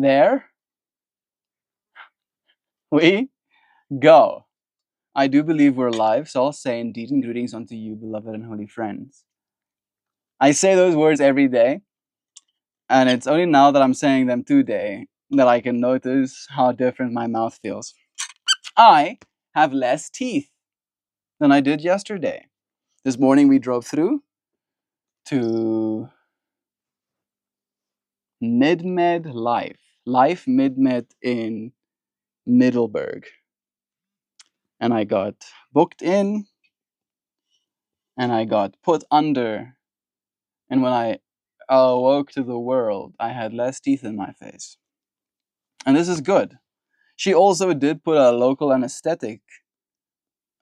there we go. I do believe we're live, so I'll say indeed and greetings unto you, beloved and holy friends. I say those words every day, and it's only now that I'm saying them today that I can notice how different my mouth feels. I have less teeth than I did yesterday. This morning we drove through to Mid-Med Life Mid-Med in Middleburg. And I got booked in, and I got put under. And when I awoke to the world, I had less teeth in my face. And this is good. She also did put a local anesthetic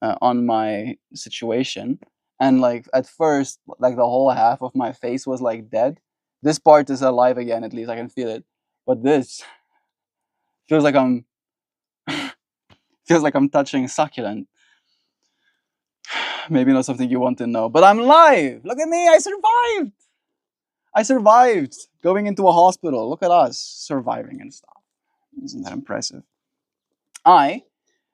on my situation. And like at first, like the whole half of my face was like dead. This part is alive again, at least I can feel it. But this feels like I'm feels like I'm touching succulent. Maybe not something you want to know, but I'm live. Look at me, I survived. I survived going into a hospital. Look at us surviving and stuff. Isn't that impressive? I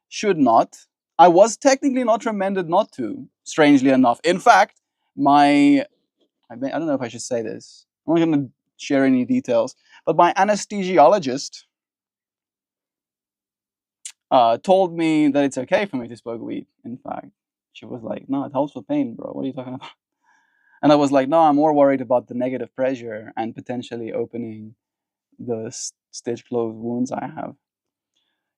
should not. I was technically not recommended not to, strangely enough. In fact, I don't know if I should say this. I'm not going to share any details, but my anesthesiologist told me that it's okay for me to smoke weed. In fact, she was like, "No, it helps with pain, bro. What are you talking about?" And I was like, "No, I'm more worried about the negative pressure and potentially opening the stitch closed wounds I have."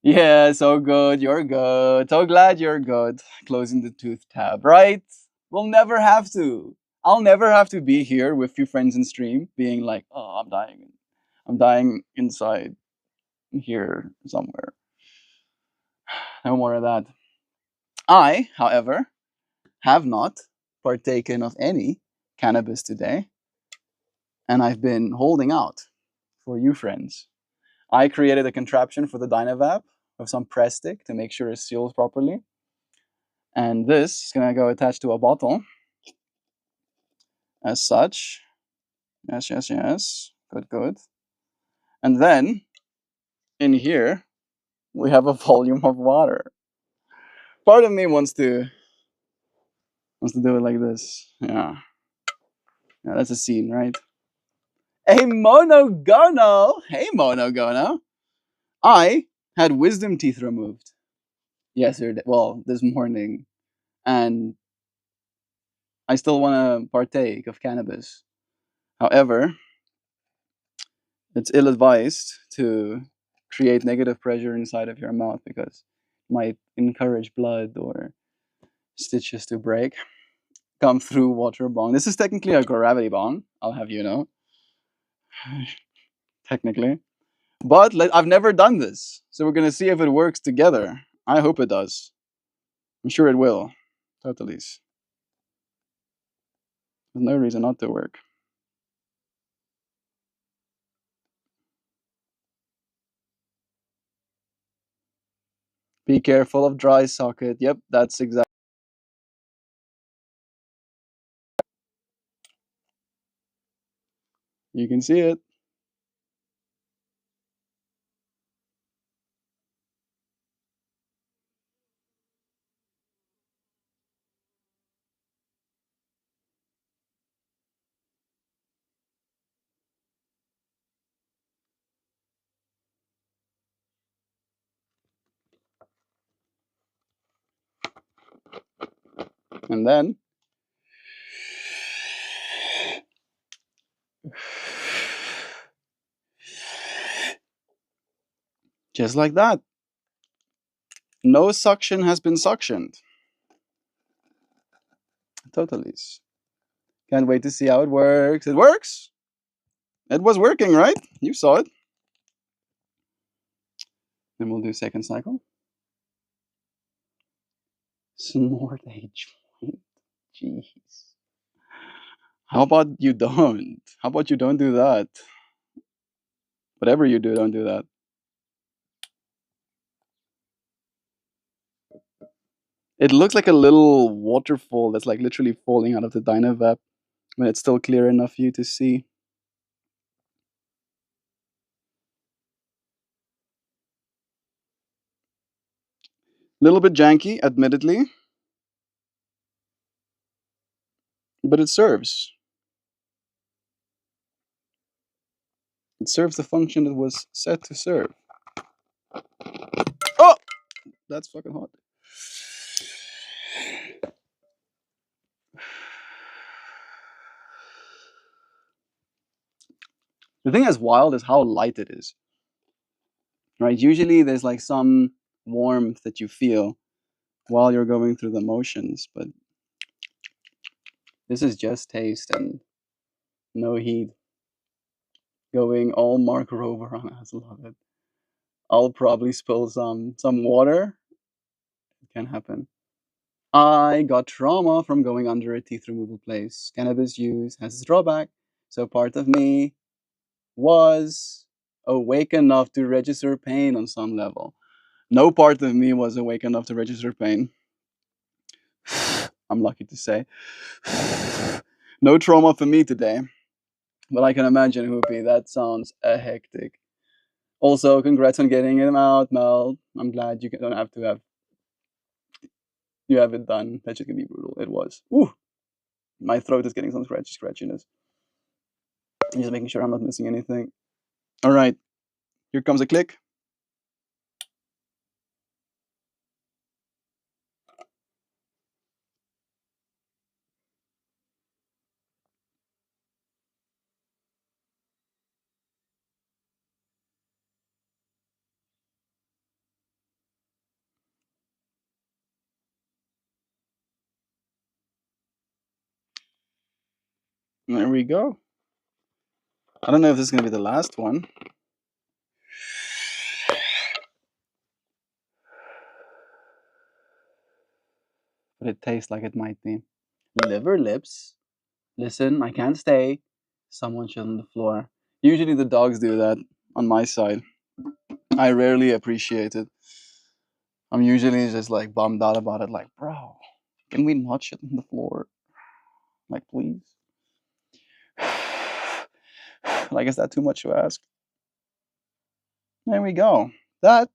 Yeah, so good. You're good. So glad you're good. Closing the tooth tab, right? We'll never have to. I'll never have to be here with few friends in stream being like, "Oh, I'm dying. I'm dying inside here somewhere." No more of that. I, however, have not partaken of any cannabis today, and I've been holding out for you friends. I created a contraption for the Dynavap of some press stick to make sure it seals properly. And this is gonna go attached to a bottle as such. Yes, yes, yes. Good, good. And then in here we have a volume of water. Part of me wants to do it like this. Yeah. Yeah, that's a scene, right? Hey Monogono! Hey Monogono! I had wisdom teeth removed yesterday. Well, this morning. And I still want to partake of cannabis. However, it's ill-advised to create negative pressure inside of your mouth because it might encourage blood or stitches to break, come through water bong. This is technically a gravity bong, I'll have you know. Technically. But I've never done this, so we're going to see if it works together. I hope it does. I'm sure it will. Totally. There's no reason not to work. Be careful of dry socket. Yep, that's exactly. You can see it. And then just like that. No suction has been suctioned. Totally. Can't wait to see how it works. It works. It was working, right? You saw it. Then we'll do second cycle. Snort a joint. Jeez. How about you don't? How about you don't do that? Whatever you do, don't do that. It looks like a little waterfall that's like literally falling out of the Dynavap when it's still clear enough for you to see. Little bit janky, admittedly, but it serves. It serves the function it was set to serve. Oh, that's fucking hot. The thing that's wild is how light it is. Right? Usually there's like some warmth that you feel while you're going through the motions, but this is just taste and no heat. Going all Mark Rover on us, love it. I'll probably spill some water. It can happen. I got trauma from going under a teeth removal place. Cannabis use has its drawback, so part of me was awake enough to register pain on some level. No part of me was awake enough to register pain. I'm lucky to say. No trauma for me today, but I can imagine who would be. That sounds hectic. Also, congrats on getting him out, Mel. I'm glad you don't have to have you have it done. That shit can be brutal. It was. Ooh, my throat is getting some scratchiness. I'm just making sure I'm not missing anything. All right, here comes a click. There we go. I don't know if this is gonna be the last one. But it tastes like it might be. Liver lips. Listen, I can't stay. Someone shit on the floor. Usually the dogs do that on my side. I rarely appreciate it. I'm usually just like bummed out about it, like, bro, can we not shit on the floor? Like, please. Like, is that too much to ask? There we go. That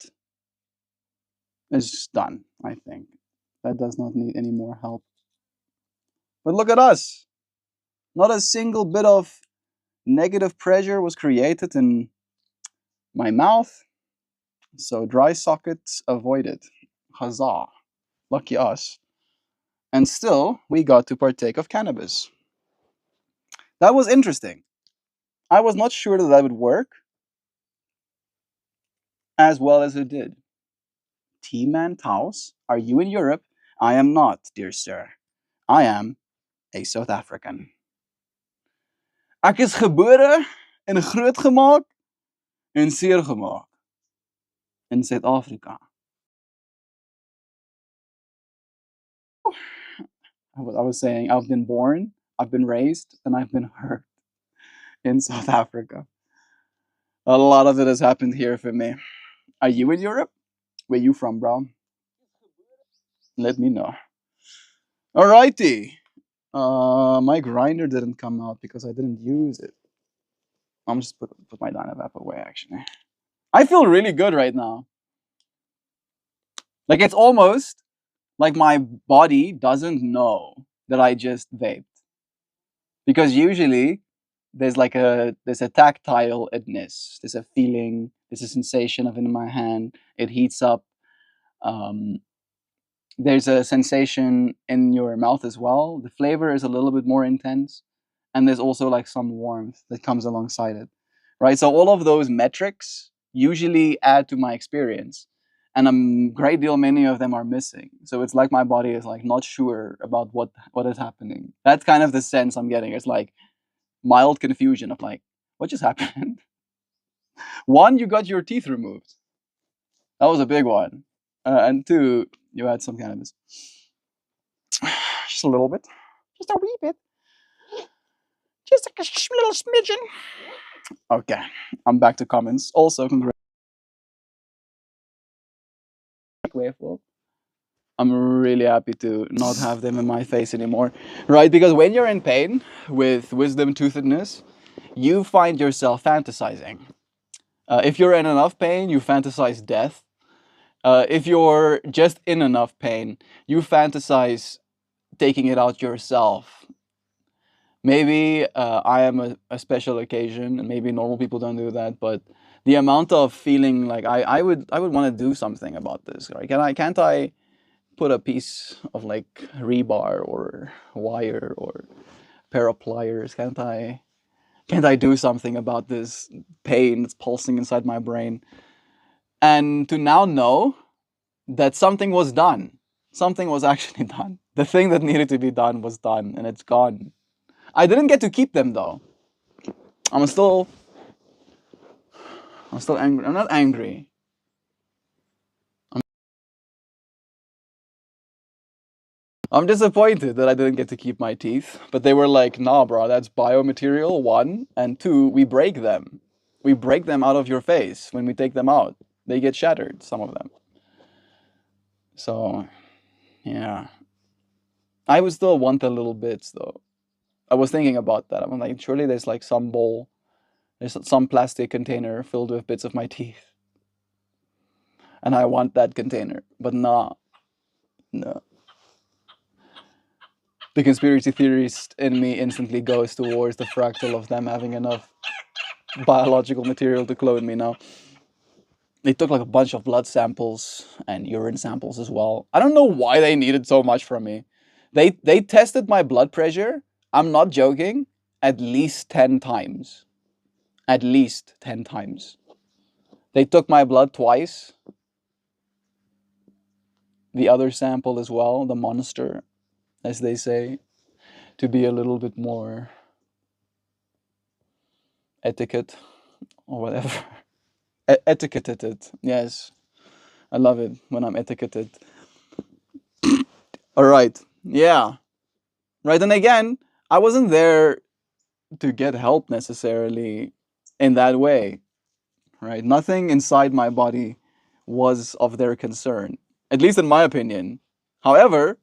is done, I think. That does not need any more help. But look at us. Not a single bit of negative pressure was created in my mouth. So dry sockets avoided. Huzzah. Lucky us. And still, we got to partake of cannabis. That was interesting. I was not sure that that would work as well as it did. T-Man Taus, are you in Europe? I am not, dear sir. I am a South African. Ek is gebore en grootgemaak en seergemaak in Suid-Afrika. I was saying I've been born, I've been raised, and I've been hurt in South Africa. A lot of it has happened here for me. Are you in Europe? Where you from, bro? Let me know. Alrighty. My grinder didn't come out because I didn't use it. I'm just put my Dynavap away actually. I feel really good right now. Like it's almost like my body doesn't know that I just vaped. Because usually there's a tactileness, there's a feeling, there's a sensation of it in my hand. It heats up. Um, there's a sensation in your mouth as well. The flavor is a little bit more intense, and there's also like some warmth that comes alongside it, right? So all of those metrics usually add to my experience, and a great deal many of them are missing. So it's like my body is like not sure about what is happening. That's kind of the sense I'm getting. It's like mild confusion of like what just happened. One, you got your teeth removed. That was a big one, and two, you had some cannabis. Just a little bit. Just a wee bit. Just like a little smidgen. Okay, I'm back to comments. Also, congrats. I'm really happy to not have them in my face anymore, right? Because when you're in pain with wisdom toothedness, you find yourself fantasizing. If you're in enough pain, you fantasize death. If you're just in enough pain, you fantasize taking it out yourself. Maybe I am a special occasion, and maybe normal people don't do that. But the amount of feeling like I would want to do something about this. Right? Can't I put a piece of like rebar or wire or pair of pliers? Can't I do something about this pain that's pulsing inside my brain? And to now know that something was done. Something was actually done. The thing that needed to be done was done, and it's gone. I didn't get to keep them though. I'm still, I'm still angry. I'm not angry. I'm disappointed that I didn't get to keep my teeth. But they were like, nah, bro, that's biomaterial, one. And two, we break them. We break them out of your face when we take them out. They get shattered, some of them. So, yeah. I would still want the little bits though. I was thinking about that. I'm like, surely there's like some bowl, there's some plastic container filled with bits of my teeth. And I want that container. But nah, no. The conspiracy theorist in me instantly goes towards the fractal of them having enough biological material to clone me now. They took like a bunch of blood samples and urine samples as well. I don't know why they needed so much from me. They tested my blood pressure. I'm not joking. At least 10 times. At least 10 times. They took my blood twice. The other sample as well, the monster, as they say, to be a little bit more etiquette or whatever. Etiquetted. Yes. I love it when I'm etiquetted. All right. Yeah. Right. And again, I wasn't there to get help necessarily in that way. Right. Nothing inside my body was of their concern, at least in my opinion. However,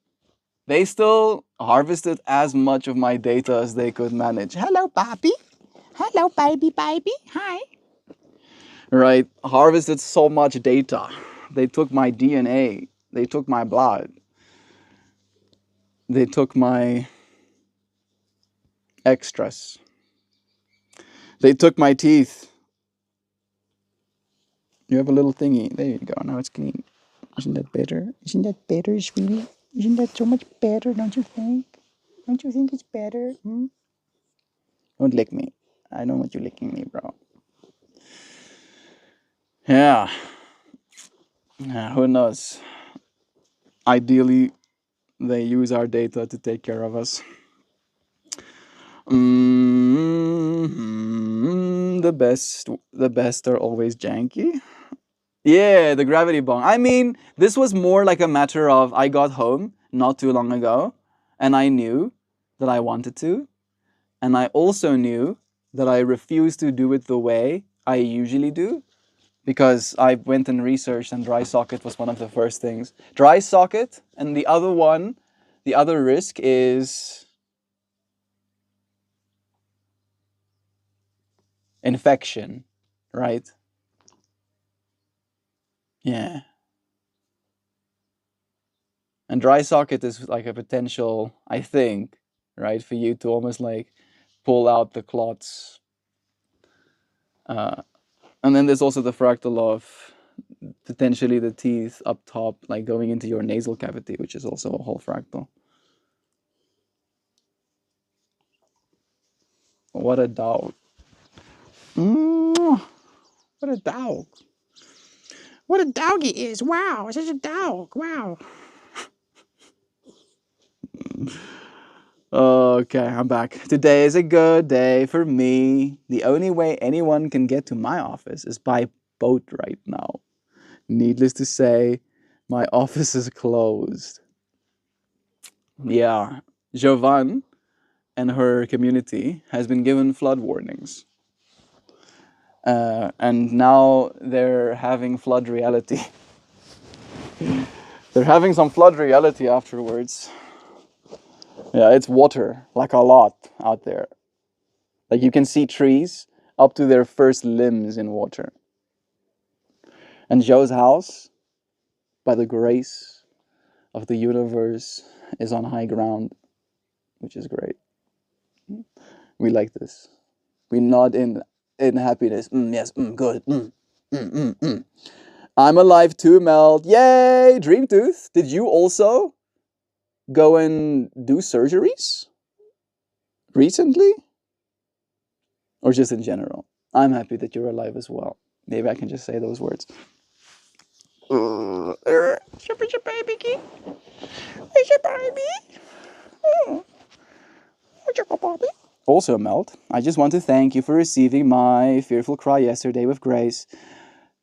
they still harvested as much of my data as they could manage. Hello, Papi. Hello, baby. Hi. Right. Harvested so much data. They took my DNA. They took my blood. They took my extras. They took my teeth. You have a little thingy. There you go. Now it's clean. Isn't that better? Isn't that better, sweetie? Isn't that so much better, don't you think? Don't you think it's better? Hmm? Don't lick me. I don't want you licking me, bro. Yeah. Yeah, who knows? Ideally, they use our data to take care of us. The best are always janky. Yeah, the gravity bong. I mean, this was more like a matter of I got home not too long ago, and I knew that I wanted to, and I also knew that I refused to do it the way I usually do, because I went and researched, and dry socket was one of the first things. Dry socket, and the other one, the other risk is infection, right? Yeah. And dry socket is like a potential, I think, right, for you to almost like pull out the clots. Uh, and then there's also the fractal of potentially the teeth up top, like going into your nasal cavity, which is also a whole fractal. What a dog. Mm, what a dog. What a doggy is. Wow, such a dog. Wow. Okay, I'm back. Today is a good day for me. The only way anyone can get to my office is by boat right now. Needless to say, my office is closed. Yeah, Jovan and her community has been given flood warnings. And now they're having flood reality. They're having some flood reality afterwards. Yeah, it's water, like a lot out there. Like you can see trees up to their first limbs in water. And Joe's house by the grace of the universe, is on high ground, which is great. We like this. We nod in happiness. Yes, good. I'm alive too, Mel. Yay! Dreamtooth. Did you also go and do surgeries recently? Or just in general? I'm happy that you're alive as well. Maybe I can just say those words. It's your baby, kid. It's your baby. It's your baby. Also, Melt, I just want to thank you for receiving my fearful cry yesterday with grace.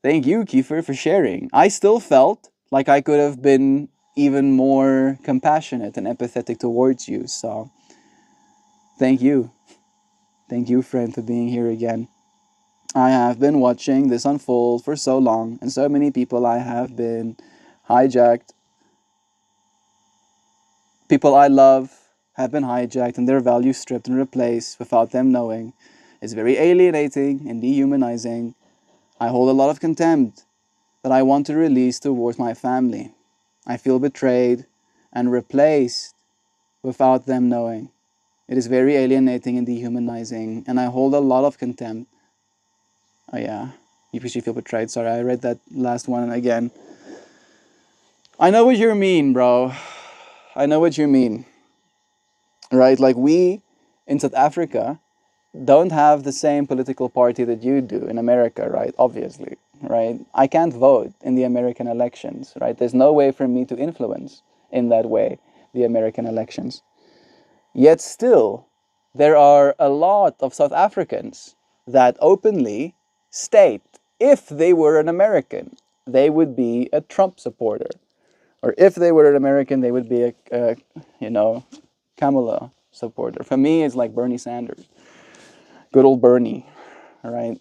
Thank you, Kiefer, for sharing. I still felt like I could have been even more compassionate and empathetic towards you. So, thank you. Thank you, friend, for being here again. I have been watching this unfold for so long, and so many people I have been hijacked. People I love have been hijacked and their values stripped and replaced without them knowing. It's very alienating and dehumanizing. I hold a lot of contempt that I want to release towards my family. I feel betrayed and replaced without them knowing. It is very alienating and dehumanizing, and I hold a lot of contempt. Oh yeah, because you feel betrayed. Sorry, I read that last one again. I know what you mean, bro. I know what you mean. Right? Like we in South Africa don't have the same political party that you do in America, right? Obviously, right? I can't vote in the American elections, right? There's no way for me to influence in that way the American elections. Yet still, there are a lot of South Africans that openly state if they were an American, they would be a Trump supporter. Or if they were an American, they would be a Kamala supporter. For me, it's like Bernie Sanders. Good old Bernie, right?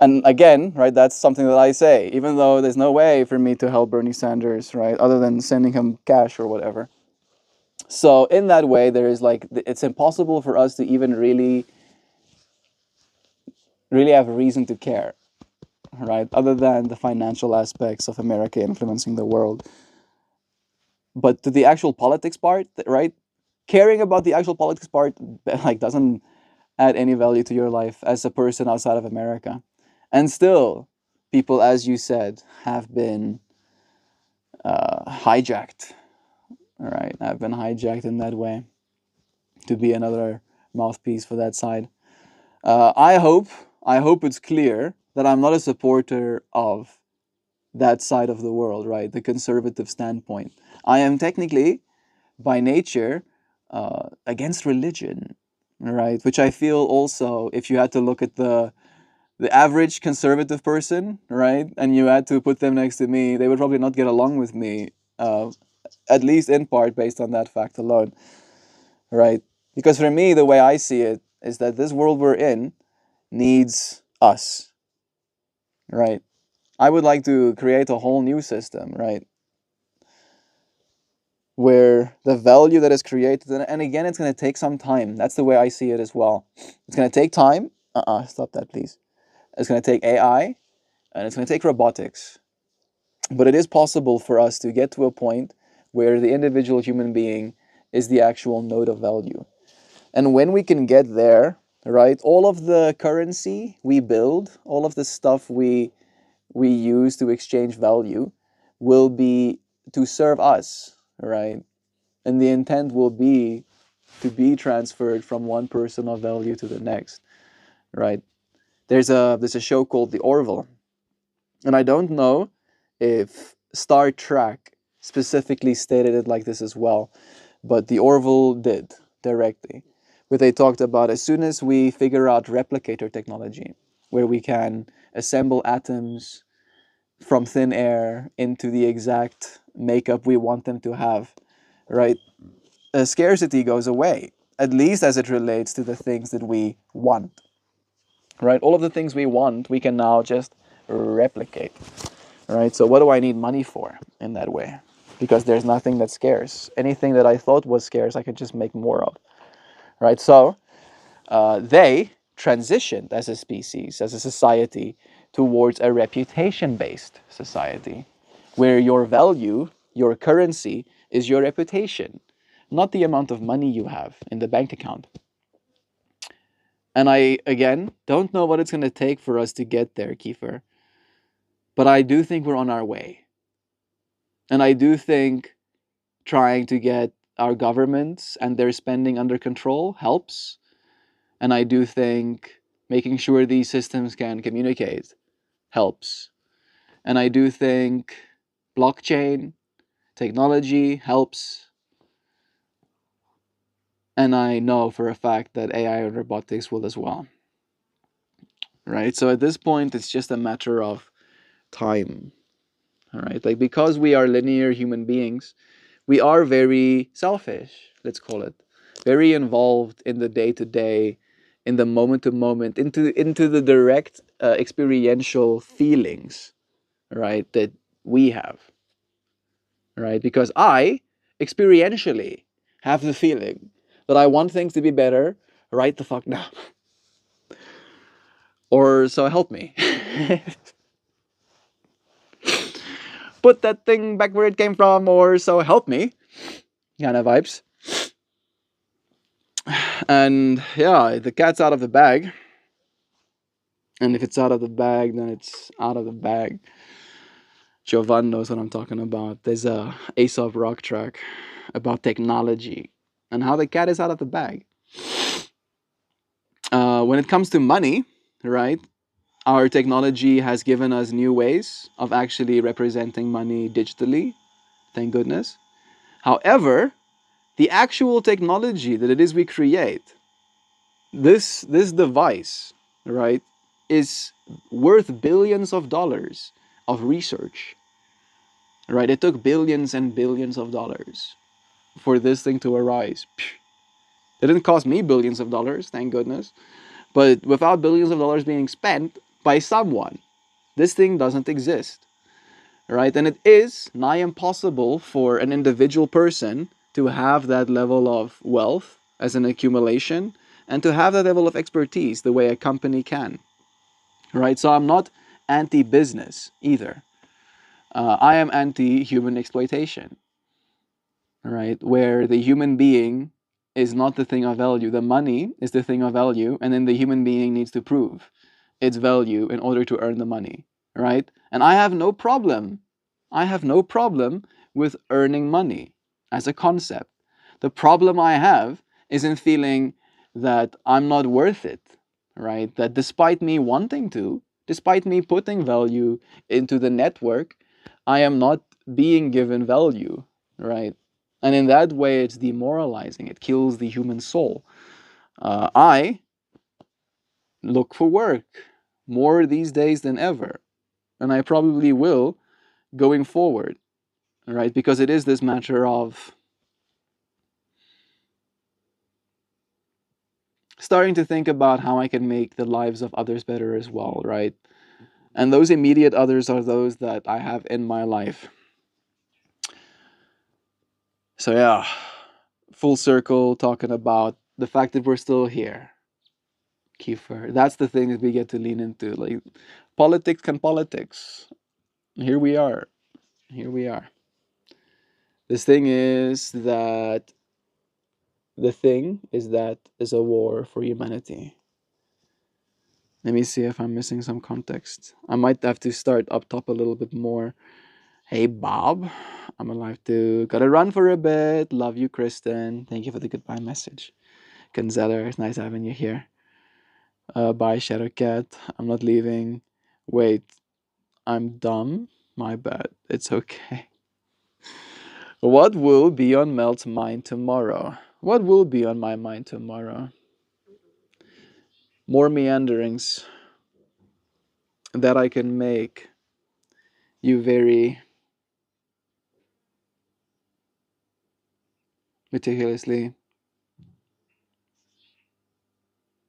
And again, right, that's something that I say, even though there's no way for me to help Bernie Sanders, right, other than sending him cash or whatever. So in that way, there is like, it's impossible for us to even really have a reason to care, right, other than the financial aspects of America influencing the world. But to the actual politics part, right, caring about the actual politics part, like, doesn't add any value to your life as a person outside of America. And still, people, as you said, have been hijacked. All right, have been hijacked in that way to be another mouthpiece for that side. I hope it's clear that I'm not a supporter of that side of the world, right? The conservative standpoint. I am technically, by nature, against religion, right? Which I feel also, if you had to look at the average conservative person, right, and you had to put them next to me, they would probably not get along with me, at least in part based on that fact alone, right? Because for me, the way I see it is that this world we're in needs us, right? I would like to create a whole new system, right? Where the value that is created, and again, it's going to take some time. That's the way I see it as well. It's going to take time. Stop that, please. It's going to take AI and it's going to take robotics. But it is possible for us to get to a point where the individual human being is the actual node of value. And when we can get there, right, all of the currency we build, all of the stuff we use to exchange value will be to serve us, right? And the intent will be to be transferred from one person of value to the next, right? There's a show called The Orville, and I don't know if Star Trek specifically stated it like this as well, but The Orville did directly, where they talked about as soon as we figure out replicator technology, where we can assemble atoms from thin air into the exact makeup we want them to have, right? Scarcity goes away, at least as it relates to the things that we want, right? All of the things we want, we can now just replicate, right? So what do I need money for in that way? Because there's nothing that's scarce. Anything that I thought was scarce, I could just make more of, right? So they transitioned as a species, as a society, towards a reputation-based society, where your value, your currency, is your reputation, not the amount of money you have in the bank account. And I, again, don't know what it's going to take for us to get there, Kiefer, but I do think we're on our way. And I do think trying to get our governments and their spending under control helps. And I do think making sure these systems can communicate helps. And I do think blockchain technology helps. And I know for a fact that AI and robotics will as well. Right? So at this point, it's just a matter of time. All right? Like, because we are linear human beings, we are very selfish, let's call it, very involved in the day to day, in the moment to moment, into the direct experiential feelings, right, that we have, right? Because I experientially have the feeling that I want things to be better right the fuck now, or so help me. Put that thing back where it came from, or so help me, kind of vibes. And yeah, the cat's out of the bag. And if it's out of the bag, then it's out of the bag. Jovan knows what I'm talking about. There's a Aesop rock track about technology and how the cat is out of the bag. When it comes to money, right? Our technology has given us new ways of actually representing money digitally. Thank goodness. However, the actual technology that it is we create, this device, right, is worth billions of dollars of research. Right? It took billions and billions of dollars for this thing to arise. It didn't cost me billions of dollars, thank goodness. But without billions of dollars being spent by someone, this thing doesn't exist. Right? And it is nigh impossible for an individual person to have that level of wealth as an accumulation and to have that level of expertise the way a company can. Right? So I'm not anti-business either. I am anti-human exploitation. Right? Where the human being is not the thing of value. The money is the thing of value, and then the human being needs to prove its value in order to earn the money. Right? And I have no problem. I have no problem with earning money as a concept. The problem I have is in feeling that I'm not worth it. Right? That despite me wanting to, despite me putting value into the network, I am not being given value. Right? And in that way, it's demoralizing. It kills the human soul. I look for work more these days than ever. And I probably will going forward, right? Because it is this matter of starting to think about how I can make the lives of others better as well, right? And those immediate others are those that I have in my life. So, yeah, full circle talking about the fact that we're still here. Kiefer. That's the thing that we get to lean into. Like, politics can politics. Here we are. Here we are. This thing is that the thing is that is a war for humanity. Let me see if I'm missing some context. I might have to start up top a little bit more. Hey Bob, I'm alive too. Gotta run for a bit. Love you, Kristen. Thank you for the goodbye message. Gonzalo, it's nice having you here. Bye, Shadowcat. I'm not leaving. Wait, I'm dumb? My bad. It's okay. What will be on Melt's mind tomorrow? What will be on my mind tomorrow? More meanderings that I can make you very meticulously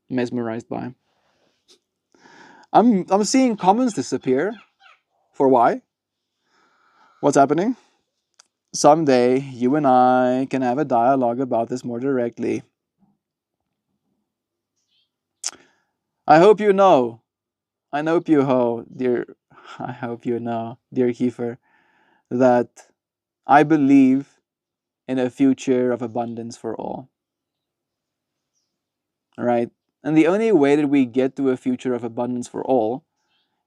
mesmerized by. I'm seeing comments disappear. For why? What's happening? Someday you and I can have a dialogue about this more directly. I hope you know. I hope you know, dear. I hope you know, dear Kiefer, that I believe in a future of abundance for all. Right? And the only way that we get to a future of abundance for all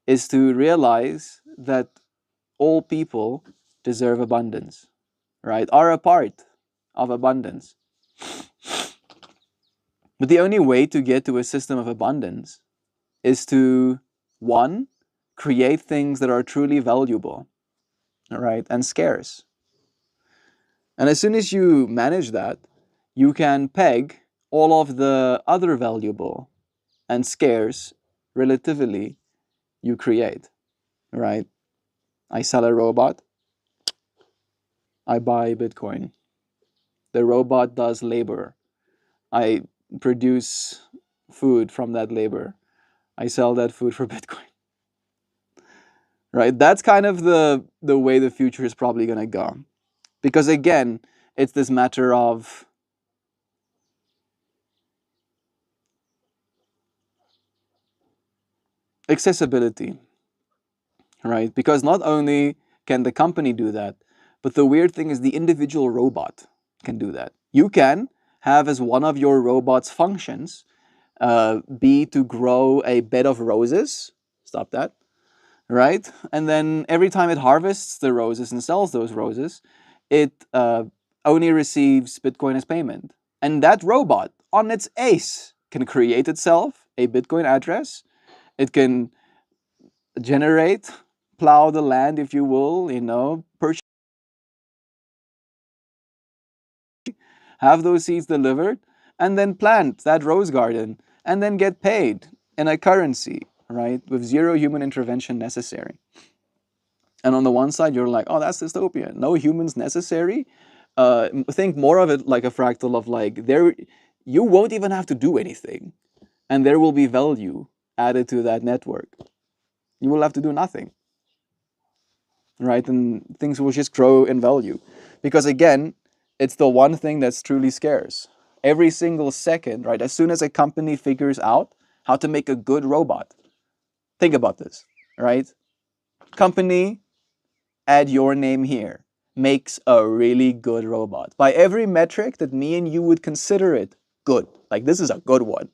is to realize that all people deserve abundance, right? Are a part of abundance. But the only way to get to a system of abundance is to, one, create things that are truly valuable, right, and scarce. And as soon as you manage that, you can peg all of the other valuable and scarce relatively you create, right? I sell a robot, I buy Bitcoin. The robot does labor. I produce food from that labor. I sell that food for Bitcoin. Right? That's kind of the way the future is probably going to go. Because again, it's this matter of accessibility, right? Because not only can the company do that, but the weird thing is the individual robot can do that. You can have as one of your robot's functions be to grow a bed of roses. Stop that. Right? And then every time it harvests the roses and sells those roses, it only receives Bitcoin as payment. And that robot on its ace can create itself a Bitcoin address. It can generate, plow the land, if you will, purchase, have those seeds delivered, and then plant that rose garden, and then get paid in a currency, right? With zero human intervention necessary. And on the one side, you're like, oh, that's dystopian. No humans necessary. Think more of it like a fractal of like, you won't even have to do anything. And there will be value added to that network. You will have to do nothing. Right? And things will just grow in value. Because again, it's the one thing that's truly scarce. Every single second, right? As soon as a company figures out how to make a good robot, think about this, right? Company, add your name here, makes a really good robot. By every metric that me and you would consider it good, like this is a good one.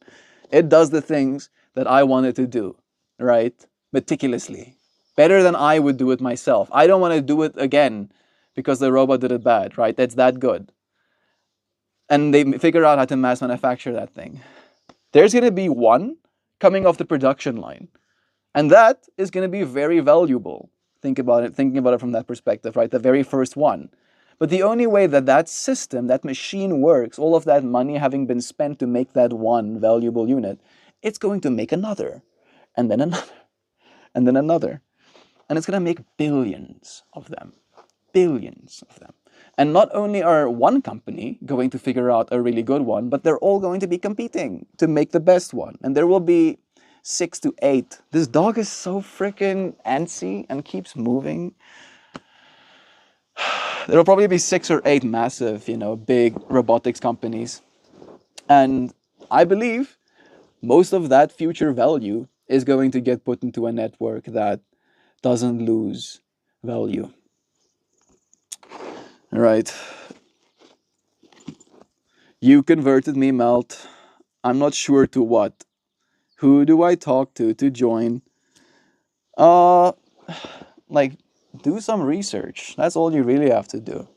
It does the things that I want it to do, right? Meticulously. Better than I would do it myself. I don't want to do it again because the robot did it bad, right? That's that good. And they figure out how to mass manufacture that thing. There's going to be one coming off the production line. And that is going to be very valuable. Thinking about it from that perspective, right? The very first one. But the only way that that system, that machine works, all of that money having been spent to make that one valuable unit, it's going to make another, and then another, and then another. And it's going to make billions of them. Billions of them. And not only are one company going to figure out a really good one, but they're all going to be competing to make the best one. And there will be 6 to 8. This dog is so freaking antsy and keeps moving. There'll probably be 6 or 8 massive, big robotics companies. And I believe most of that future value is going to get put into a network that doesn't lose value. All right. You converted me, Melt. I'm not sure to what. Who do I talk to join? Like, do some research. That's all you really have to do.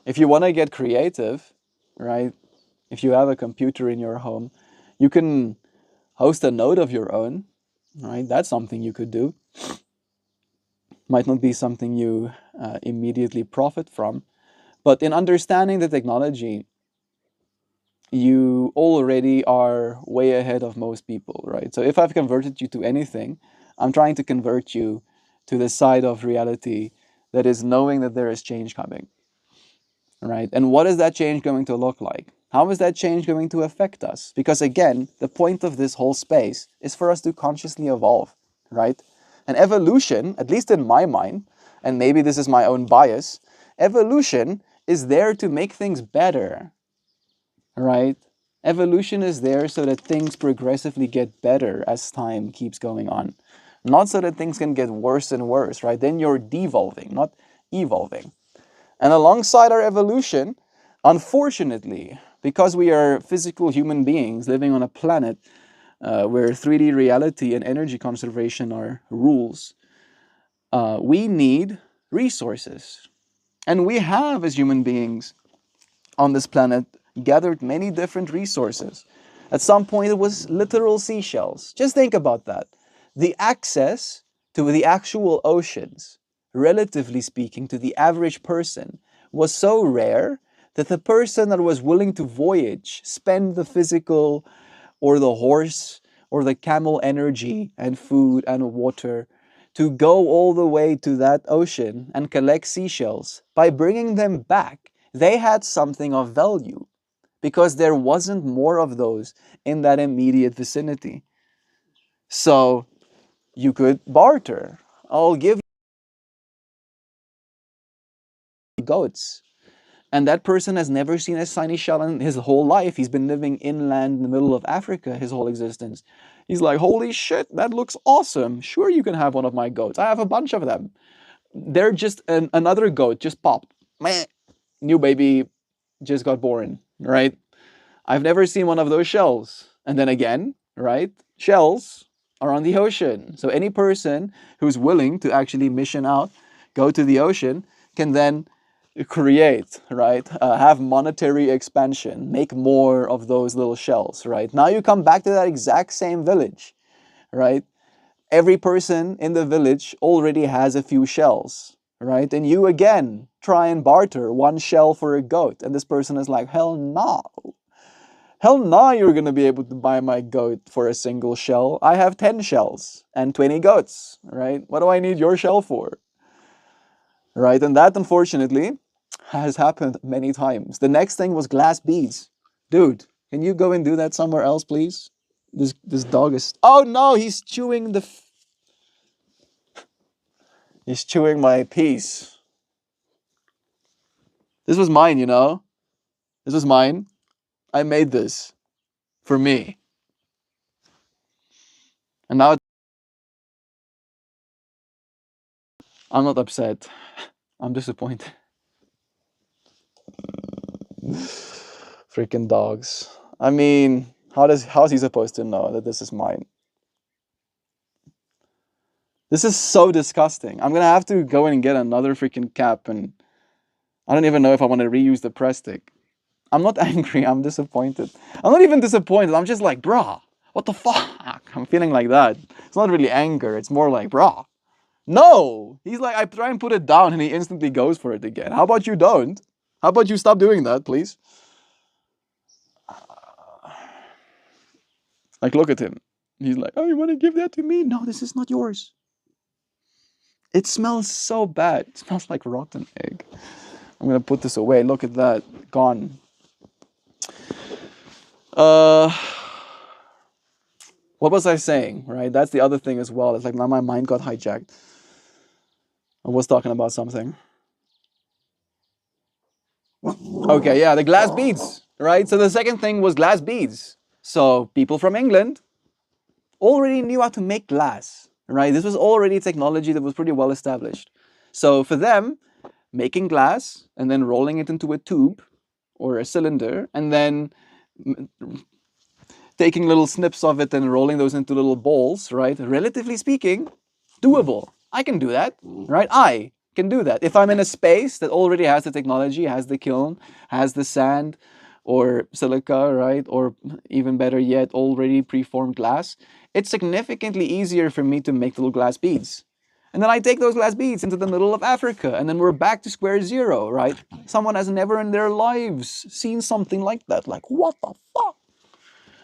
If you want to get creative, right? If you have a computer in your home, you can host a node of your own, right? That's something you could do. Might not be something you immediately profit from, but in understanding the technology, you already are way ahead of most people, right? So if I've converted you to anything, I'm trying to convert you to the side of reality that is knowing that there is change coming, right? And what is that change going to look like? How is that change going to affect us? Because again, the point of this whole space is for us to consciously evolve, right? And evolution, at least in my mind, and maybe this is my own bias, evolution is there to make things better, right? Evolution is there so that things progressively get better as time keeps going on. Not so that things can get worse and worse, right? Then you're devolving, not evolving. And alongside our evolution, unfortunately, because we are physical human beings living on a planet where 3D reality and energy conservation are rules, we need resources. And we have, as human beings on this planet, gathered many different resources. At some point, it was literal seashells. Just think about that. The access to the actual oceans, relatively speaking, to the average person, was so rare that the person that was willing to voyage, spend the physical or the horse or the camel energy and food and water to go all the way to that ocean and collect seashells, by bringing them back, they had something of value because there wasn't more of those in that immediate vicinity. So you could barter. I'll give you goats. And that person has never seen a shiny shell in his whole life. He's been living inland in the middle of Africa his whole existence. He's like, holy shit, that looks awesome. Sure, you can have one of my goats. I have a bunch of them. They're just another goat, just popped. Meh. New baby just got born, right? I've never seen one of those shells. And then again, right? Shells are on the ocean. So any person who's willing to actually mission out, go to the ocean, can then create, right? Have monetary expansion, make more of those little shells, right? Now you come back to that exact same village, right? Every person in the village already has a few shells, right? And you again try and barter one shell for a goat. And this person is like, hell no. Hell no, you're going to be able to buy my goat for a single shell. I have 10 shells and 20 goats, right? What do I need your shell for? Right? And that, unfortunately, has happened many times. The next thing was glass beads. Dude, can you go and do that somewhere else, please? This dog is... Oh no, he's chewing the... He's chewing my piece. This was mine, you know? This was mine. I made this for me. And now I'm not upset. I'm disappointed. Freaking dogs. I mean, how's he supposed to know that this is mine? This is so disgusting. I'm gonna have to go and get another freaking cap, and I don't even know if I want to reuse the press stick. I'm not angry, I'm disappointed. I'm not even disappointed, I'm just like, bruh, what the fuck? I'm feeling like that. It's not really anger, it's more like, bruh. No! He's like, I try and put it down and he instantly goes for it again. How about you don't? How about you stop doing that, please? Like, look at him. He's like, oh, you want to give that to me? No, this is not yours. It smells so bad. It smells like rotten egg. I'm gonna put this away. Look at that. Gone. What was I saying, right? That's the other thing as well. It's like now my mind got hijacked. I was talking about something. Okay, yeah, the glass beads, right? So the second thing was glass beads. So people from England already knew how to make glass, right? This was already technology that was pretty well established. So for them, making glass and then rolling it into a tube or a cylinder and then taking little snips of it and rolling those into little balls, right? Relatively speaking, doable. I can do that, right? I can do that. If I'm in a space that already has the technology, has the kiln, has the sand or silica, right? Or even better yet, already preformed glass, it's significantly easier for me to make little glass beads. And then I take those glass beads into the middle of Africa and then we're back to square zero, right? Someone has never in their lives seen something like that. Like, what the fuck?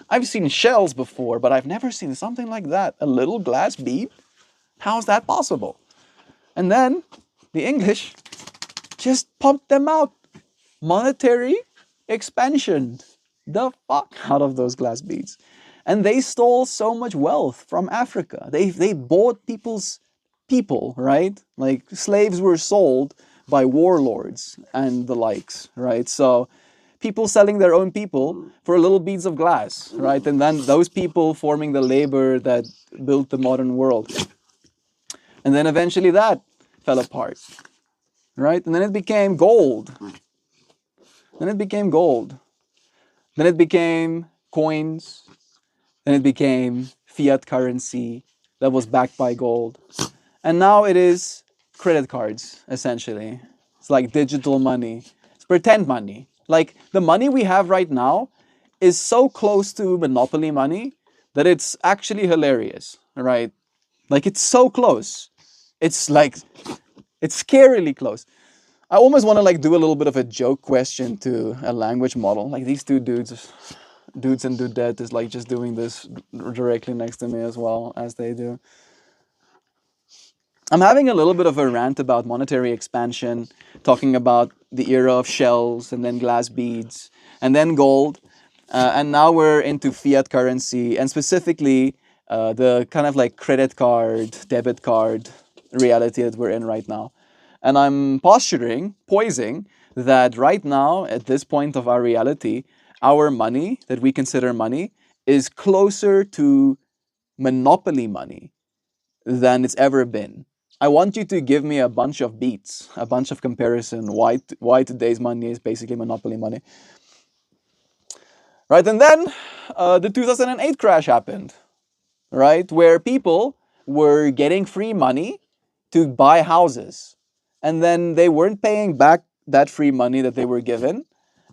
I've seen shells before, but I've never seen something like that. A little glass bead? How's that possible? And then the English just pumped them out. Monetary expansion. The fuck out of those glass beads. And they stole so much wealth from Africa. They bought people's people, right? Like slaves were sold by warlords and the likes, right? So people selling their own people for little beads of glass, right? And then those people forming the labor that built the modern world. And then eventually that fell apart. right? And then it became gold. Then it became gold. Then it became coins. Then it became fiat currency that was backed by gold. And now it is credit cards, essentially. It's like digital money. It's pretend money. Like the money we have right now is so close to monopoly money that it's actually hilarious, right? Like it's so close. It's like it's scarily close. I almost want to like do a little bit of a joke question to a language model. Like these two dudes and dudette is like just doing this directly next to me as well as they do. I'm having a little bit of a rant about monetary expansion, talking about the era of shells and then glass beads and then gold. And now we're into fiat currency and specifically the kind of like credit card, debit card reality that we're in right now. And I'm poising that right now, at this point of our reality, our money that we consider money is closer to monopoly money than it's ever been. I want you to give me a bunch of beats, a bunch of comparison why today's money is basically monopoly money. Right, and then the 2008 crash happened, right, where people were getting free money to buy houses, and then they weren't paying back that free money that they were given,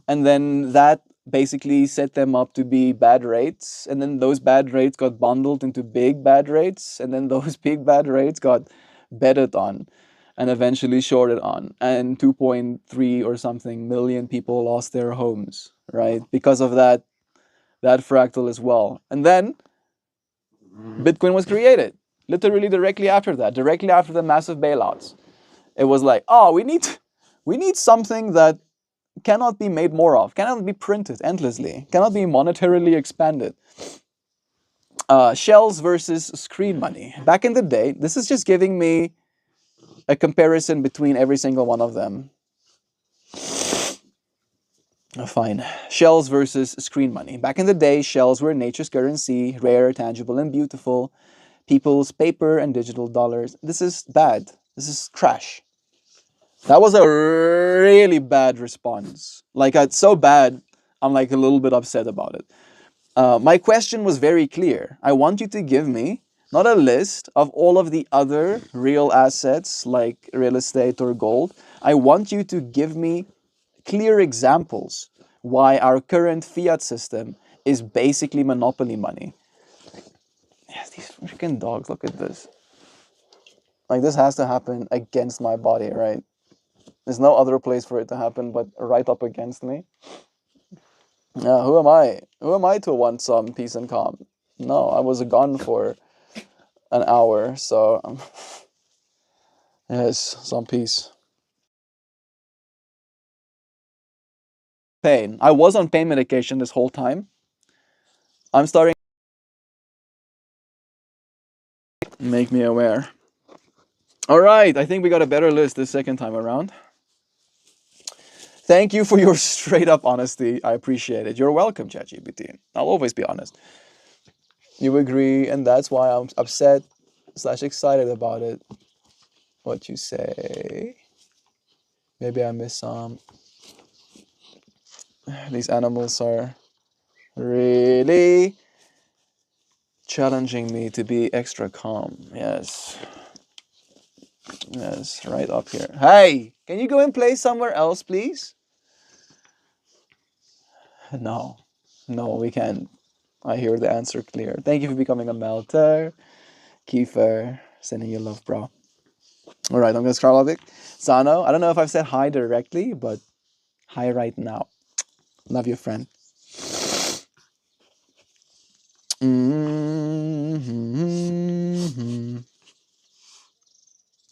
and then that basically set them up to be bad rates, and then those bad rates got bundled into big bad rates, and then those big bad rates got betted on and eventually shorted on, and 2.3 or something million people lost their homes, right, because of that fractal as well. And then Bitcoin was created literally directly after that, directly after the massive bailouts. It was like, oh, we need something that cannot be made more of, cannot be printed endlessly, cannot be monetarily expanded. Shells versus screen money. Back in the day, this is just giving me a comparison between every single one of them. Fine. Shells versus screen money. Back in the day, shells were nature's currency, rare, tangible, and beautiful. People's paper and digital dollars. This is bad. This is trash. That was a really bad response. Like, it's so bad, I'm like a little bit upset about it. My question was very clear. I want you to give me not a list of all of the other real assets like real estate or gold. I want you to give me clear examples why our current fiat system is basically monopoly money. Yes, these freaking dogs, look at this. Like, this has to happen against my body, right? There's no other place for it to happen but right up against me. Who am I? Who am I to want some peace and calm? No, I was gone for an hour, so yes, some peace. Pain. I was on pain medication this whole time. I'm starting to make me aware. All right, I think we got a better list this second time around. Thank you for your straight up honesty. I appreciate it. You're welcome, ChatGPT. I'll always be honest. You agree, and that's why I'm upset / excited about it. What you say? Maybe I miss some. These animals are really challenging me to be extra calm. Yes. Yes, right up here. Hey, can you go and play somewhere else, please? No. No, we can't. I hear the answer clear. Thank you for becoming a melter. Kiefer, sending you love, bro. All right, I'm going to Skarlovic. Zano, I don't know if I've said hi directly, but hi right now. Love you, friend. Mm-hmm.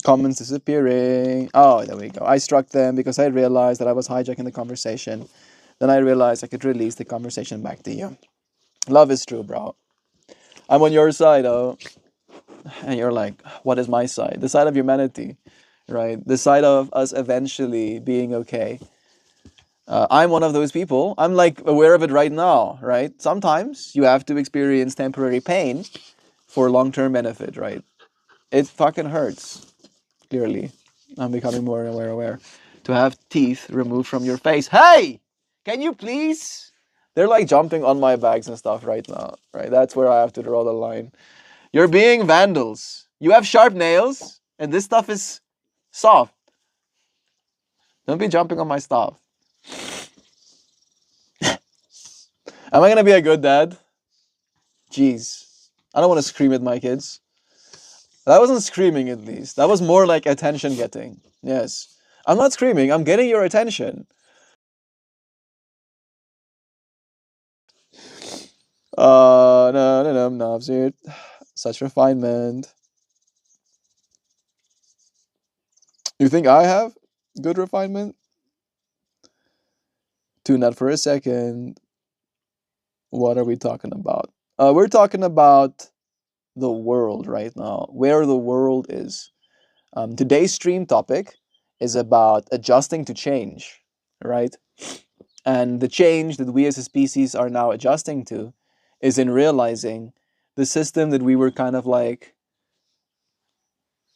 Comments disappearing. Oh, there we go. I struck them because I realized that I was hijacking the conversation. Then I realized I could release the conversation back to you. Love is true, bro. I'm on your side, oh. And you're like, what is my side? The side of humanity, right? The side of us eventually being okay. I'm one of those people. I'm like aware of it right now, right? Sometimes you have to experience temporary pain for long-term benefit, right? It fucking hurts, clearly. I'm becoming more aware. To have teeth removed from your face. Hey! Can you please? They're like jumping on my bags and stuff right now. Right? That's where I have to draw the line. You're being vandals. You have sharp nails, and this stuff is soft. Don't be jumping on my stuff. Am I gonna be a good dad? Jeez. I don't want to scream at my kids. That wasn't screaming, at least. That was more like attention getting. Yes. I'm not screaming, I'm getting your attention. No, no, no, no, dude. Such refinement. You think I have good refinement? Tune that for a second. What are we talking about? We're talking about the world right now, where the world is. Today's stream topic is about adjusting to change, right? And the change that we as a species are now adjusting to is in realizing the system that we were kind of like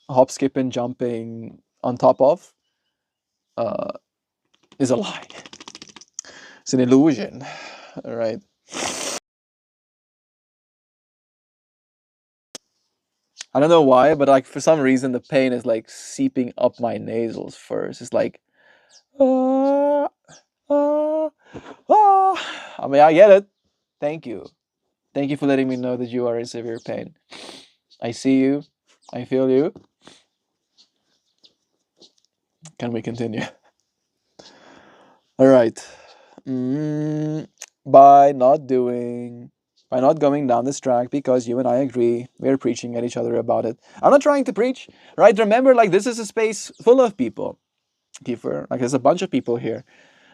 hop, skipping, jumping on top of uh, is a lie. It's an illusion, right? I don't know why, but like for some reason the pain is like seeping up my nasals first. It's like, ah, ah, ah. I mean, I get it. Thank you. Thank you for letting me know that you are in severe pain. I see you. I feel you. Can we continue? All right. Mm, by not doing, by not going down this track, because you and I agree, we're preaching at each other about it. I'm not trying to preach, right? Remember, like, this is a space full of people. Kiefer, like, there's a bunch of people here.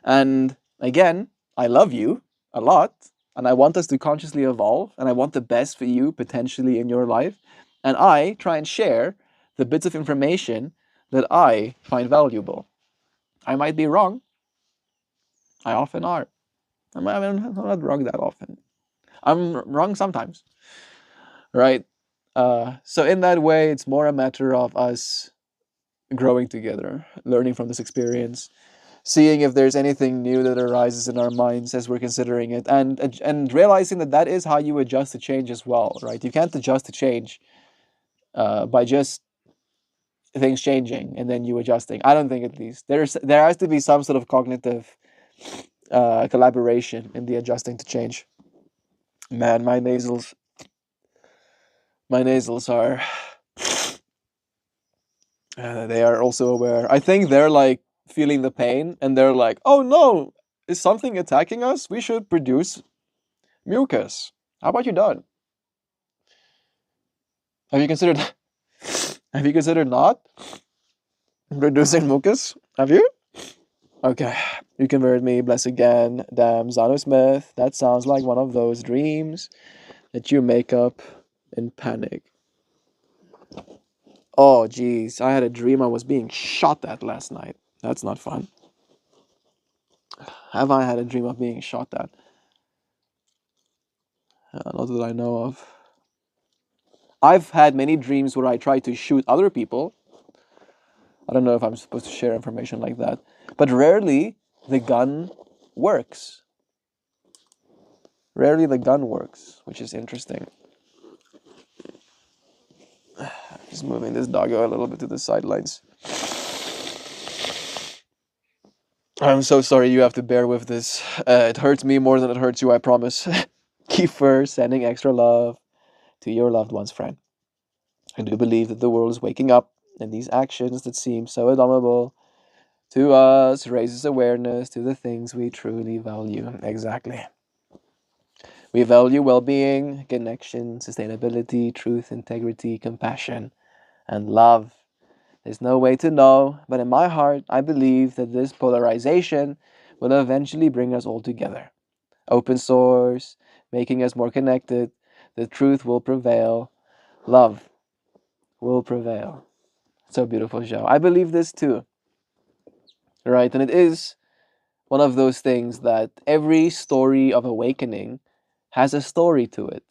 And again, I love you a lot, and I want us to consciously evolve, and I want the best for you potentially in your life. And I try and share the bits of information that I find valuable. I might be wrong. I often are. I'm not wrong that often. I'm wrong sometimes, right? So in that way, it's more a matter of us growing together, learning from this experience, seeing if there's anything new that arises in our minds as we're considering it, and realizing that that is how you adjust to change as well, right? You can't adjust to change by just things changing and then you adjusting. I don't think, at least there has to be some sort of cognitive collaboration in the adjusting to change. Man, my nasals are they are also aware. I think they're like feeling the pain and they're like, oh no, is something attacking us? We should produce mucus. How about you done? Have you considered have you considered not producing mucus? Have you? Okay. You converted me, bless again. Damn, Zano Smith. That sounds like one of those dreams that you make up in panic. Oh geez, I had a dream I was being shot at last night. That's not fun. Have I had a dream of being shot at? Not that I know of. I've had many dreams where I try to shoot other people. I don't know if I'm supposed to share information like that. But rarely the gun works. Rarely the gun works, which is interesting. Just moving this doggo a little bit to the sidelines. I'm so sorry you have to bear with this. It hurts me more than it hurts you, I promise. Kiefer, sending extra love to your loved ones, friend. I do believe that the world is waking up, and these actions that seem so abominable to us raises awareness to the things we truly value. Exactly. We value well-being, connection, sustainability, truth, integrity, compassion, and love. There's no way to know, but in my heart, I believe that this polarization will eventually bring us all together. Open source, making us more connected, the truth will prevail, love will prevail. So beautiful, Joe. I believe this too, right? And it is one of those things that every story of awakening has a story to it,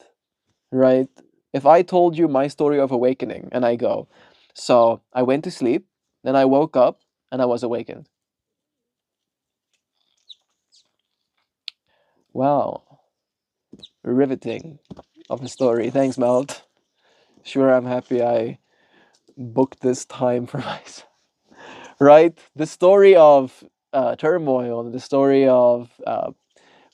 right? If I told you my story of awakening and I go, so I went to sleep Then I woke up and I was awakened. Wow, riveting of a story. Thanks, Melt. Sure, I'm happy I booked this time for myself. Right? The story of turmoil, the story of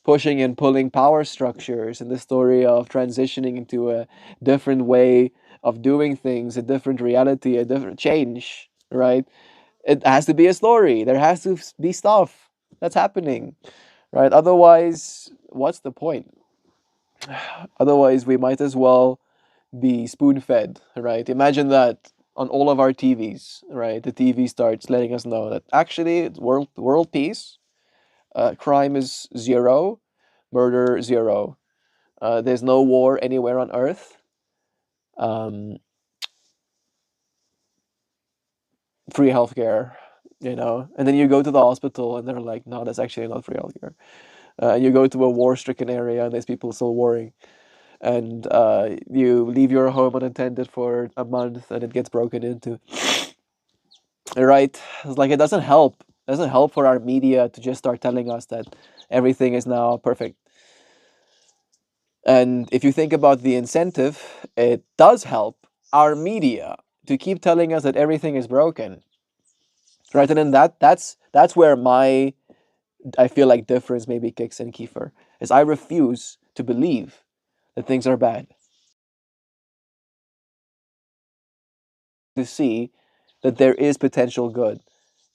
pushing and pulling power structures, and the story of transitioning into a different way of doing things, a different reality, a different change, right? It has to be a story. There has to be stuff that's happening, right? Otherwise, what's the point? Otherwise, we might as well be spoon fed, right? Imagine that on all of our TVs, right? The TV starts letting us know that actually it's world peace, crime is zero, murder zero. There's no war anywhere on Earth. Um, Free healthcare, and then you go to the hospital and they're like, no, that's actually not free healthcare. And you go to a war-stricken area and there's people still warring, and you leave your home unattended for a month and it gets broken into. Right? It's like it doesn't help. It doesn't help for our media to just start telling us that everything is now perfect. And if you think about the incentive, it does help our media to keep telling us that everything is broken. Right? And then that's where my I feel like difference maybe kicks in, Kiefer, is I refuse to believe that things are bad. To see that there is potential good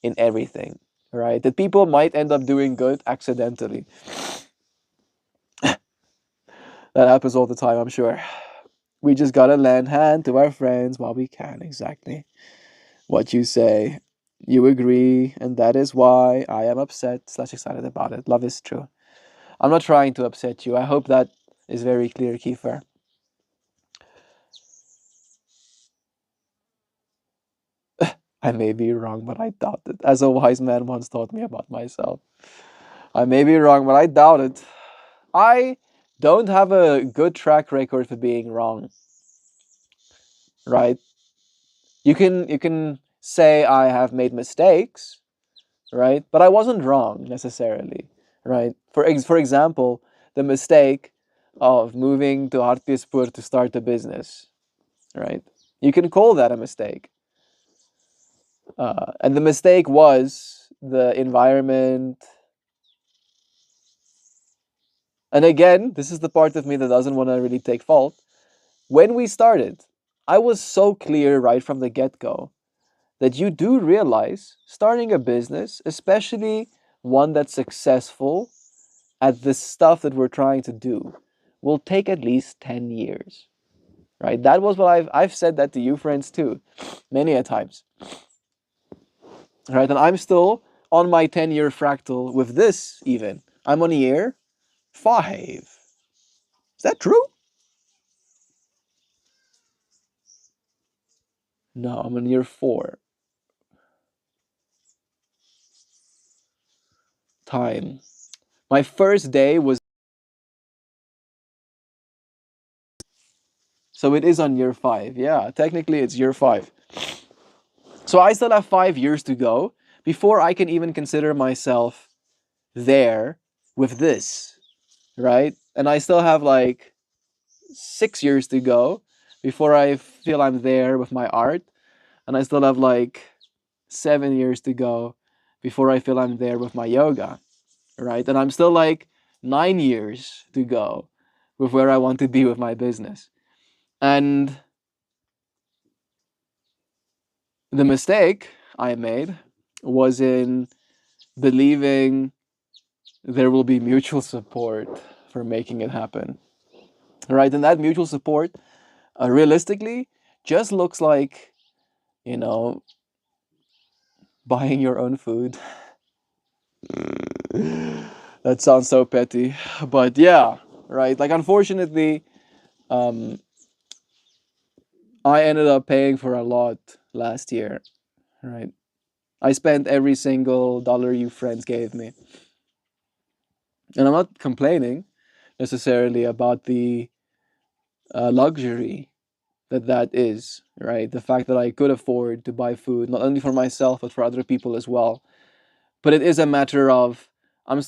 in everything, right? That people might end up doing good accidentally. That happens all the time, I'm sure. We just gotta lend hand to our friends while we can. Exactly what you say. You agree, and that is why I am upset slash excited about it. Love is true. I'm not trying to upset you. I hope that is very clear, Kiefer. I may be wrong, but I doubt it. As a wise man once taught me about myself. I may be wrong, but I doubt it. I don't have a good track record for being wrong, right? You can say I have made mistakes, right? But I wasn't wrong necessarily, right? For example, the mistake of moving to Hartpiespur to start a business, right? You can call that a mistake. And the mistake was the environment. And again, this is the part of me that doesn't want to really take fault. When we started, I was so clear right from the get go that you do realize starting a business, especially one that's successful at the stuff that we're trying to do, will take at least 10 years. Right? That was what I've said that to you friends too, many a times. Right? And I'm still on my 10-year fractal with this even. I'm on year 5. Is that true? No, I'm on year 4. Time. My first day was, so it is on year 5. Yeah, technically it's year 5. So I still have 5 years to go before I can even consider myself there with this, right? And I still have like 6 years to go before I feel I'm there with my art. And I still have like 7 years to go before I feel I'm there with my yoga, right? And I'm still like 9 years to go with where I want to be with my business. And the mistake I made was in believing there will be mutual support for making it happen, right? And that mutual support, realistically, just looks like, you know, buying your own food. That sounds so petty, but yeah, right? Like, unfortunately, um, I ended up paying for a lot last year, right? I spent every single dollar you friends gave me. And I'm not complaining necessarily about the luxury, that that is, right? The fact that I could afford to buy food, not only for myself, but for other people as well. But it is a matter of I'm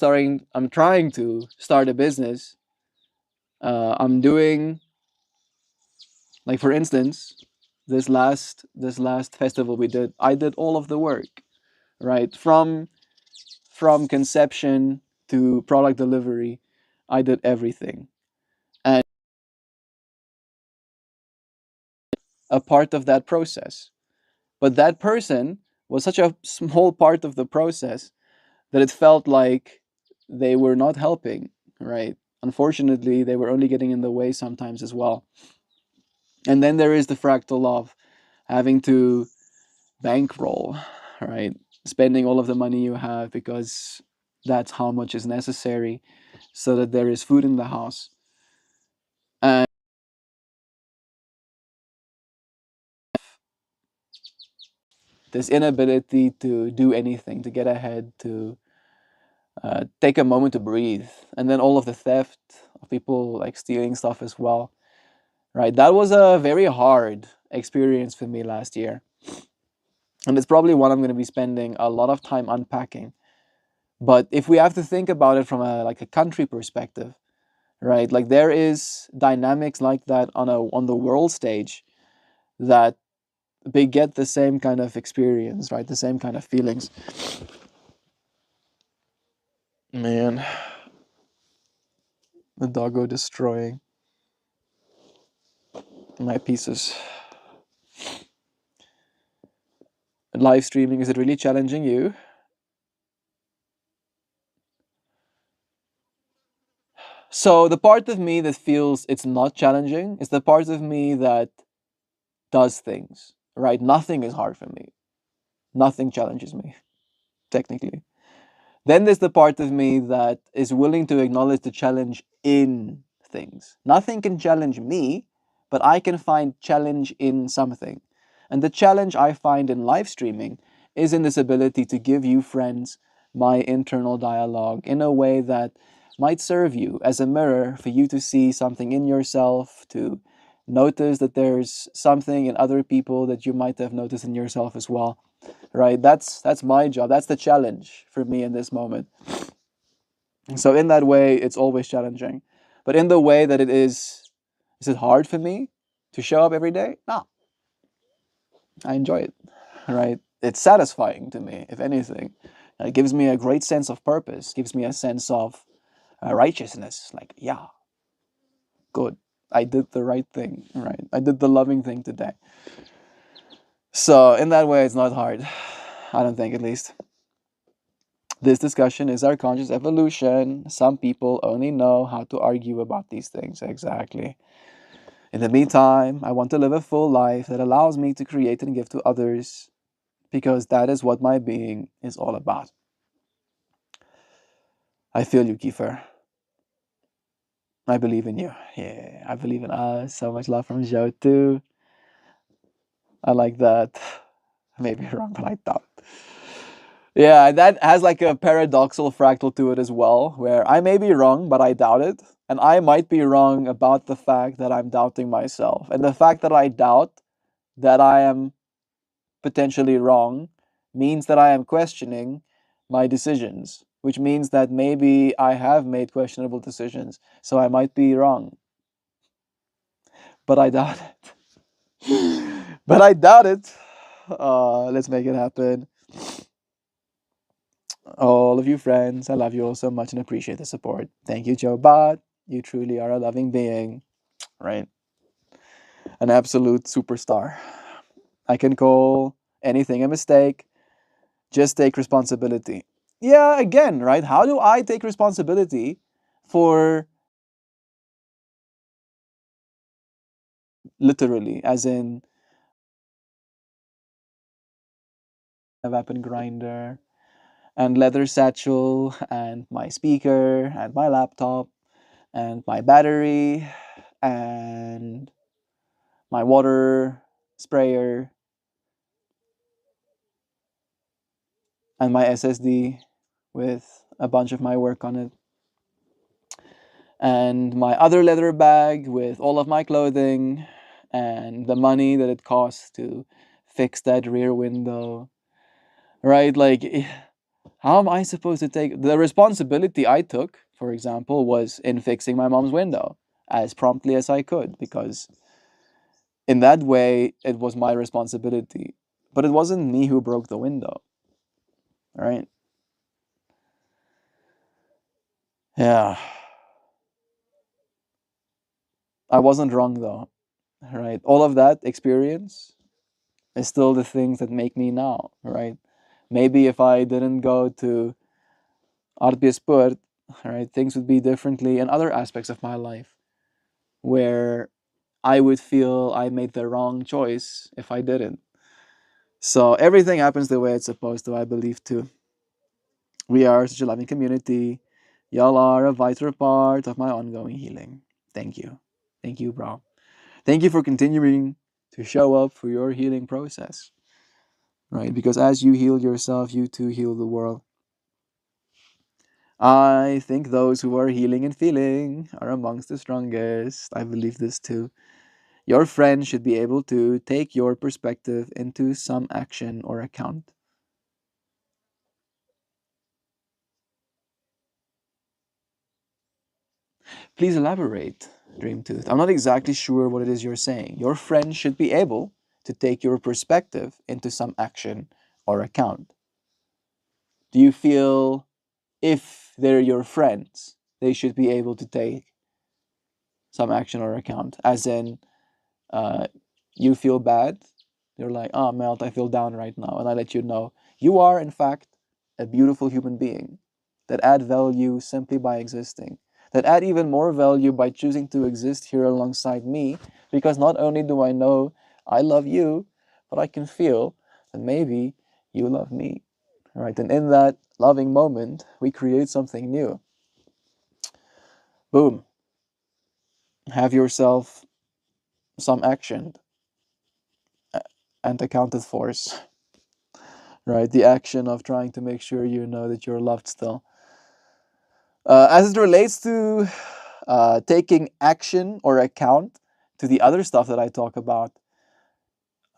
trying to start a business. I'm doing, like, for instance, this last festival we did, I did all of the work, right? From conception to product delivery, I did everything. And a part of that process. But that person was such a small part of the process that it felt like they were not helping, right? Unfortunately, they were only getting in the way sometimes as well. And then there is the fractal of having to bankroll, right? Spending all of the money you have because that's how much is necessary so that there is food in the house. And this inability to do anything, to get ahead, to take a moment to breathe. And then all of the theft of people like stealing stuff as well, right? That was a very hard experience for me last year. And it's probably one I'm going to be spending a lot of time unpacking. But if we have to think about it from a country perspective, right? Like there is dynamics like that on the world stage that beget the same kind of experience, right? The same kind of feelings. Man, the doggo destroying my pieces. Live streaming, is it really challenging you? So the part of me that feels it's not challenging is the part of me that does things, right? Nothing is hard for me. Nothing challenges me, technically. Then there's the part of me that is willing to acknowledge the challenge in things. Nothing can challenge me, but I can find challenge in something. And the challenge I find in live streaming is in this ability to give you friends my internal dialogue in a way that might serve you as a mirror for you to see something in yourself, to notice that there's something in other people that you might have noticed in yourself as well, right? That's my job. That's the challenge for me in this moment. So in that way, it's always challenging. But in the way that is it hard for me to show up every day? No, I enjoy it, right? It's satisfying to me, if anything. It gives me a great sense of purpose, gives me a sense of righteousness. Like, yeah, good. I did the right thing, right? I did the loving thing today. So in that way, it's not hard. I don't think, at least. This discussion is our conscious evolution. Some people only know how to argue about these things. Exactly. In the meantime, I want to live a full life that allows me to create and give to others because that is what my being is all about. I feel you, Kiefer. I believe in you. Yeah, I believe in us. So much love from Joe, too. I like that. I may be wrong, but I doubt. Yeah, that has like a paradoxical fractal to it as well, where I may be wrong, but I doubt it. And I might be wrong about the fact that I'm doubting myself. And the fact that I doubt that I am potentially wrong means that I am questioning my decisions, which means that maybe I have made questionable decisions. So I might be wrong, but I doubt it. But I doubt it. Let's make it happen. All of you friends, I love you all so much and appreciate the support. Thank you, Joe Bot. You truly are a loving being, right? An absolute superstar. I can call anything a mistake. Just take responsibility. Yeah, again, right? How do I take responsibility for literally, as in a weapon grinder and leather satchel and my speaker and my laptop and my battery and my water sprayer and my SSD with a bunch of my work on it, and my other leather bag with all of my clothing, and the money that it costs to fix that rear window, right? Like, how am I supposed to take the responsibility I took, for example, was in fixing my mom's window as promptly as I could, because in that way it was my responsibility. But it wasn't me who broke the window, right? Yeah. I wasn't wrong though, right? All of that experience is still the things that make me now, right? Maybe if I didn't go to Sport, right, things would be differently in other aspects of my life where I would feel I made the wrong choice if I didn't. So everything happens the way it's supposed to, I believe too. We are such a loving community. Y'all are a vital part of my ongoing healing. Thank you. Thank you, bro. Thank you for continuing to show up for your healing process, right? Because as you heal yourself, you too heal the world. I think those who are healing and feeling are amongst the strongest. I believe this too. Your friend should be able to take your perspective into some action or account. Please elaborate, Dreamtooth. I'm not exactly sure what it is you're saying. Your friend should be able to take your perspective into some action or account. Do you feel if they're your friends, they should be able to take some action or account? As in, uh, you feel bad, you're like, oh, Melt, I feel down right now. And I let you know, you are, in fact, a beautiful human being that add value simply by existing, that add even more value by choosing to exist here alongside me, because not only do I know I love you, but I can feel that maybe you love me, right? And in that loving moment, we create something new. Boom. Have yourself some action and accounted force, right? The action of trying to make sure you know that you're loved still. As it relates to taking action or account to the other stuff that I talk about,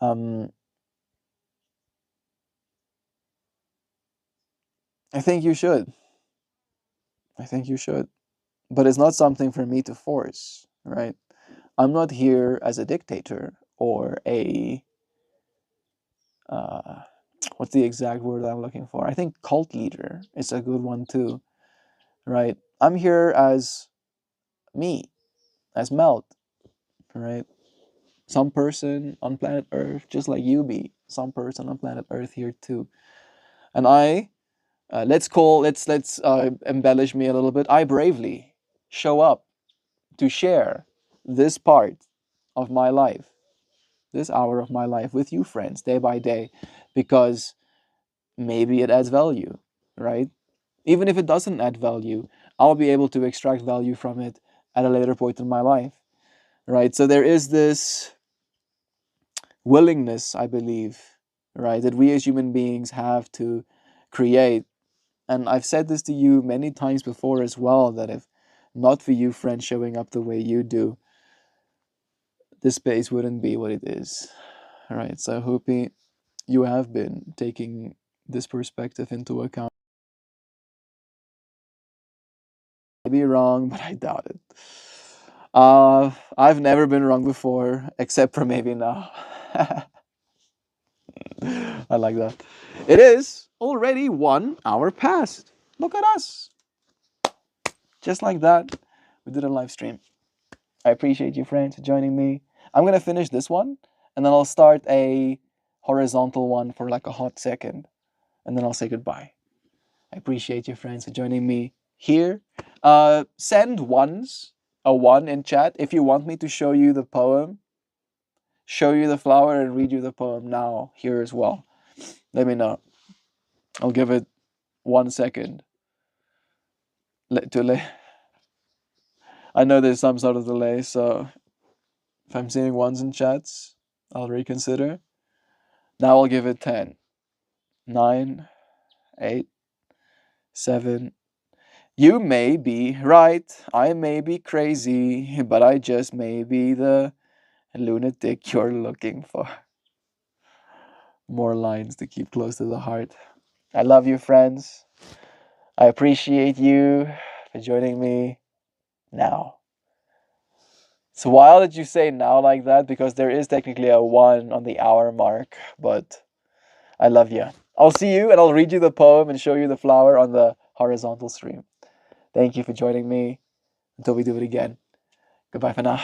um, I think you should. I think you should. But it's not something for me to force, right? I'm not here as a dictator or a uh, what's the exact word I'm looking for? I think cult leader is a good one too, right? I'm here as me, as Melt, right? Some person on planet Earth, just like you be, some person on planet Earth here too. And I, let's embellish me a little bit. I bravely show up to share this part of my life, this hour of my life with you, friends, day by day, because maybe it adds value, right? Even if it doesn't add value, I'll be able to extract value from it at a later point in my life, right? So there is this willingness, I believe, right, that we as human beings have to create. And I've said this to you many times before as well, that if not for you, friends, showing up the way you do, this space wouldn't be what it is, right? So I hope you have been taking this perspective into account. Maybe wrong, but I doubt it. I've never been wrong before, except for maybe now. I like that. It is already 1 hour past. Look at us. Just like that, we did a live stream. I appreciate you, friends, for joining me. I'm going to finish this one, and then I'll start a horizontal one for like a hot second, and then I'll say goodbye. I appreciate you, friends, for joining me here. Send ones, a one in chat if you want me to show you the poem, show you the flower, and read you the poem now here as well. Let me know. I'll give it 1 second. I know there's some sort of delay, so if I'm seeing ones in chats, I'll reconsider. Now I'll give it 10, 9, 8, 7. You may be right, I may be crazy, but I just may be the lunatic you're looking for. More lines to keep close to the heart. I love you, friends. I appreciate you for joining me now. So why did you say now like that? Because there is technically a 1 on the hour mark, but I love you. I'll see you and I'll read you the poem and show you the flower on the horizontal stream. Thank you for joining me. Until we do it again. Goodbye for now.